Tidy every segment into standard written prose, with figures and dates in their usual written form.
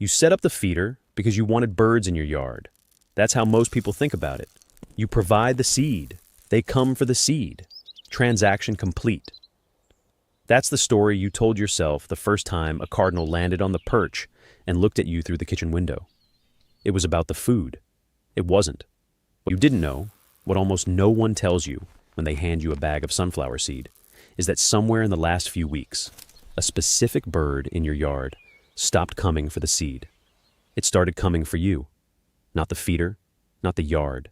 You set up the feeder because you wanted birds in your yard. That's how most people think about it. You provide the seed. They come for the seed. Transaction complete. That's the story you told yourself the first time a cardinal landed on the perch and looked at you through the kitchen window. It was about the food. It wasn't. What you didn't know, what almost no one tells you when they hand you a bag of sunflower seed, is that somewhere in the last few weeks, a specific bird in your yard stopped coming for the seed. It started coming for you. Not the feeder, not the yard.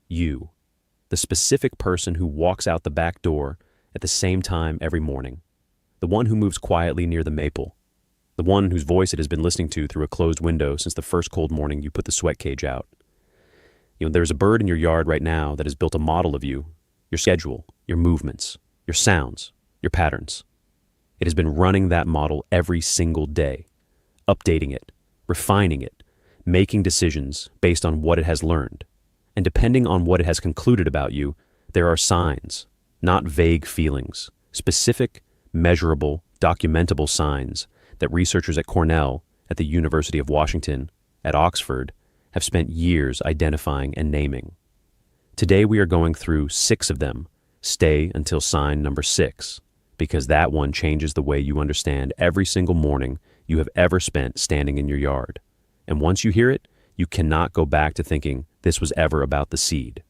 You. The specific person who walks out the back door at the same time every morning. The one who moves quietly near the maple. The one whose voice it has been listening to through a closed window since the first cold morning you put the sweat cage out. There's a bird in your yard right now that has built a model of you, your schedule, your movements, your sounds, your patterns. It has been running that model every single day, updating it, refining it, making decisions based on what it has learned. And depending on what it has concluded about you, there are signs, not vague feelings, specific, measurable, documentable signs that researchers at Cornell, at the University of Washington, at Oxford, have spent years identifying and naming. Today we are going through 6 of them. Stay until sign number 6, because that one changes the way you understand every single morning you have ever spent standing in your yard. And once you hear it, you cannot go back to thinking this was ever about the seed.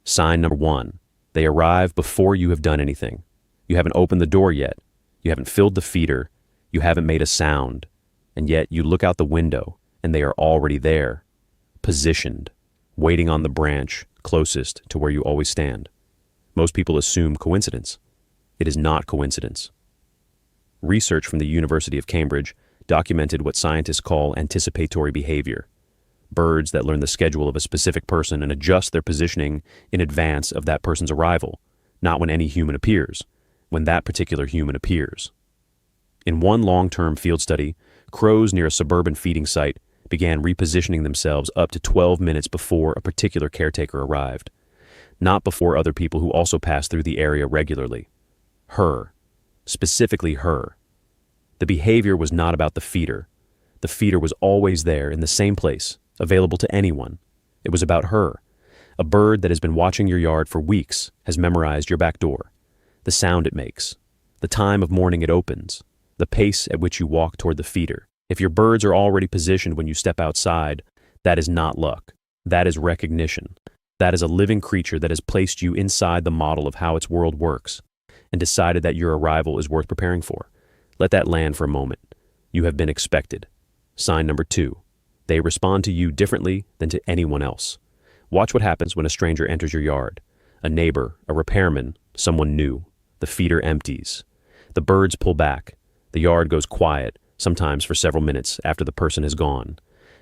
Sign number 1. They arrive before you have done anything. You haven't opened the door yet. You haven't filled the feeder. You haven't made a sound. And yet you look out the window and they are already there, positioned, waiting on the branch closest to where you always stand. Most people assume coincidence. It is not coincidence. Research from the University of Cambridge documented what scientists call anticipatory behavior. Birds that learn the schedule of a specific person and adjust their positioning in advance of that person's arrival, not when any human appears, when that particular human appears. In one long-term field study, crows near a suburban feeding site began repositioning themselves up to 12 minutes before a particular caretaker arrived, not before other people who also passed through the area regularly. Her. Specifically her. The behavior was not about the feeder. The feeder was always there in the same place, available to anyone. It was about her. A bird that has been watching your yard for weeks has memorized your back door, the sound it makes, the time of morning it opens, the pace at which you walk toward the feeder. If your birds are already positioned when you step outside, that is not luck. That is recognition. That is a living creature that has placed you inside the model of how its world works and decided that your arrival is worth preparing for. Let that land for a moment. You have been expected. Sign number 2. They respond to you differently than to anyone else. Watch what happens when a stranger enters your yard. A neighbor, a repairman, someone new. The feeder empties. The birds pull back. The yard goes quiet, sometimes for several minutes after the person is gone.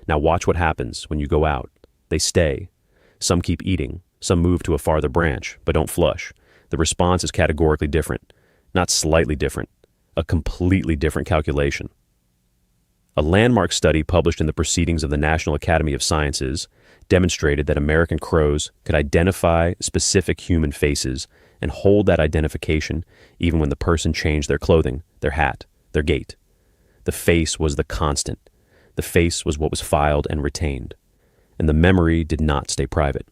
Now watch what happens when you go out. They stay. Some keep eating. Some move to a farther branch, but don't flush. The response is categorically different. Not slightly different. A completely different calculation. A landmark study published in the Proceedings of the National Academy of Sciences demonstrated that American crows could identify specific human faces and hold that identification even when the person changed their clothing, their hat, their gait. The face was the constant. The face was what was filed and retained. And the memory did not stay private.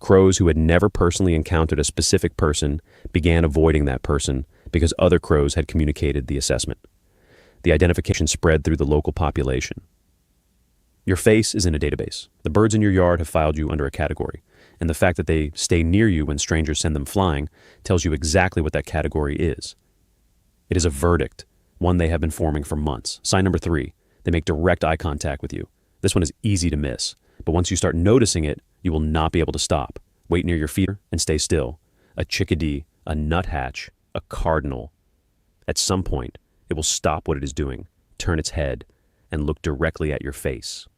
Crows who had never personally encountered a specific person began avoiding that person because other crows had communicated the assessment. The identification spread through the local population. Your face is in a database. The birds in your yard have filed you under a category, and the fact that they stay near you when strangers send them flying tells you exactly what that category is. It is a verdict, one they have been forming for months. Sign number 3, they make direct eye contact with you. This one is easy to miss, but once you start noticing it, you will not be able to stop. Wait near your feeder and stay still. A chickadee, a nuthatch, a cardinal. At some point, it will stop what it is doing, turn its head, and look directly at your face.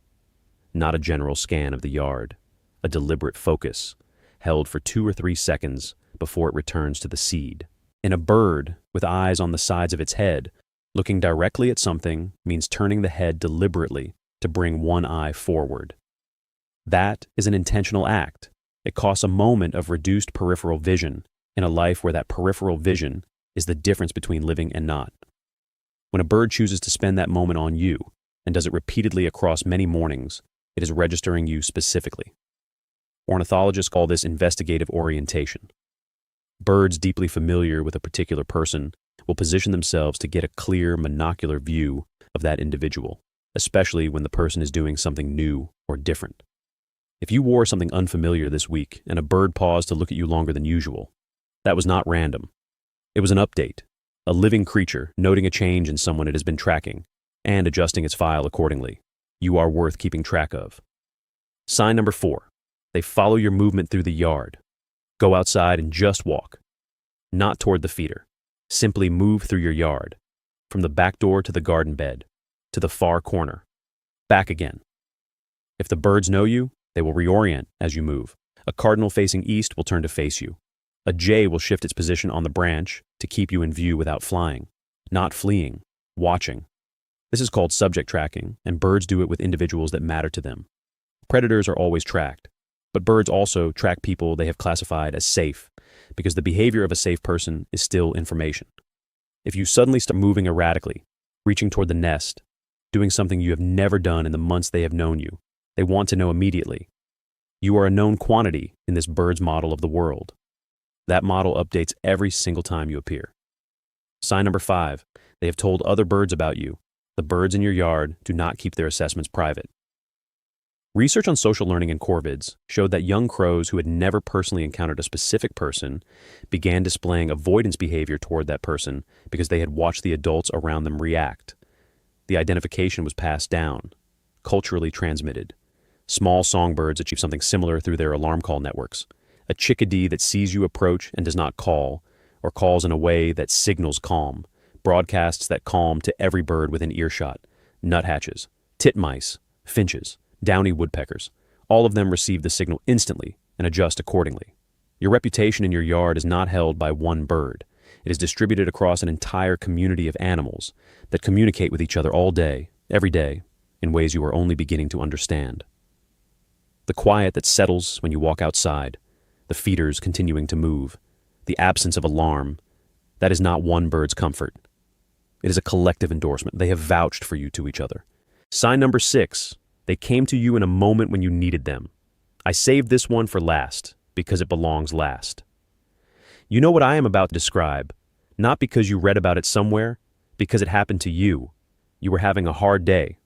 Not a general scan of the yard, a deliberate focus, held for 2 or 3 seconds before it returns to the seed. In a bird, with eyes on the sides of its head, looking directly at something means turning the head deliberately to bring one eye forward. That is an intentional act. It costs a moment of reduced peripheral vision in a life where that peripheral vision is the difference between living and not. When a bird chooses to spend that moment on you, and does it repeatedly across many mornings, it is registering you specifically. Ornithologists call this investigative orientation. Birds deeply familiar with a particular person will position themselves to get a clear, monocular view of that individual, especially when the person is doing something new or different. If you wore something unfamiliar this week and a bird paused to look at you longer than usual, that was not random. It was an update, a living creature noting a change in someone it has been tracking and adjusting its file accordingly. You are worth keeping track of. Sign number 4. They follow your movement through the yard. Go outside and just walk. Not toward the feeder. Simply move through your yard. From the back door to the garden bed, to the far corner. Back again. If the birds know you, they will reorient as you move. A cardinal facing east will turn to face you. A jay will shift its position on the branch to keep you in view without flying, not fleeing, watching. This is called subject tracking, and birds do it with individuals that matter to them. Predators are always tracked, but birds also track people they have classified as safe, because the behavior of a safe person is still information. If you suddenly start moving erratically, reaching toward the nest, doing something you have never done in the months they have known you, they want to know immediately. You are a known quantity in this bird's model of the world. That model updates every single time you appear. Sign number 5. They have told other birds about you. The birds in your yard do not keep their assessments private. Research on social learning in corvids showed that young crows who had never personally encountered a specific person began displaying avoidance behavior toward that person because they had watched the adults around them react. The identification was passed down, culturally transmitted. Small songbirds achieve something similar through their alarm call networks. A chickadee that sees you approach and does not call, or calls in a way that signals calm, broadcasts that calm to every bird within earshot. Nuthatches, titmice, finches, downy woodpeckers, all of them receive the signal instantly and adjust accordingly. Your reputation in your yard is not held by one bird. It is distributed across an entire community of animals that communicate with each other all day, every day, in ways you are only beginning to understand. The quiet that settles when you walk outside, the feeders continuing to move, the absence of alarm, that is not one bird's comfort. It is a collective endorsement. They have vouched for you to each other. Sign number 6. They came to you in a moment when you needed them. I saved this one for last, because it belongs last. You know what I am about to describe, not because you read about it somewhere, because it happened to you. You were having a hard day,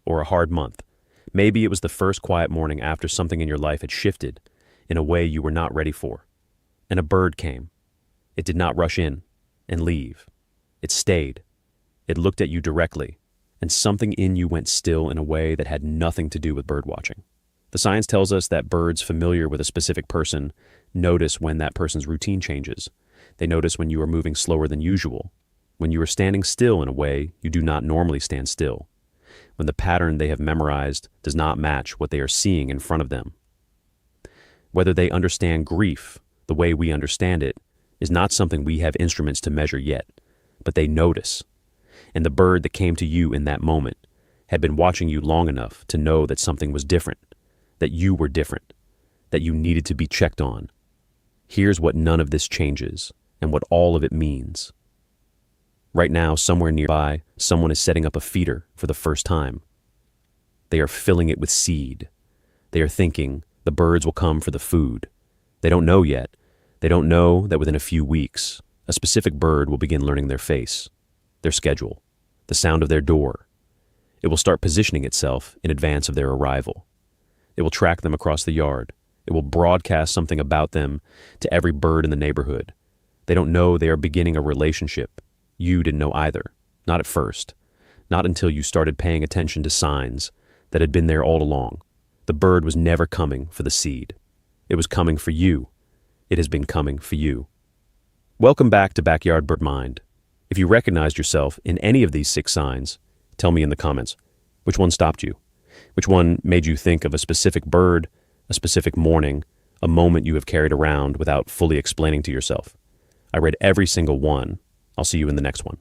or a hard month. Maybe it was the first quiet morning after something in your life had shifted in a way you were not ready for. And a bird came. It did not rush in and leave. It stayed. It looked at you directly, and something in you went still in a way that had nothing to do with bird watching. The science tells us that birds familiar with a specific person notice when that person's routine changes. They notice when you are moving slower than usual, when you are standing still in a way you do not normally stand still, when the pattern they have memorized does not match what they are seeing in front of them. Whether they understand grief the way we understand it is not something we have instruments to measure yet, but they notice. And the bird that came to you in that moment had been watching you long enough to know that something was different, that you were different, that you needed to be checked on. Here's what none of this changes, and what all of it means. Right now, somewhere nearby, someone is setting up a feeder for the first time. They are filling it with seed. They are thinking the birds will come for the food. They don't know yet. They don't know that within a few weeks, a specific bird will begin learning their face, their schedule, the sound of their door. It will start positioning itself in advance of their arrival. It will track them across the yard. It will broadcast something about them to every bird in the neighborhood. They don't know they are beginning a relationship. You didn't know either, not at first, not until you started paying attention to signs that had been there all along. The bird was never coming for the seed. It was coming for you. It has been coming for you. Welcome back to Backyard Bird Mind. If you recognized yourself in any of these 6 signs, tell me in the comments. Which one stopped you? Which one made you think of a specific bird, a specific morning, a moment you have carried around without fully explaining to yourself? I read every single one. I'll see you in the next one.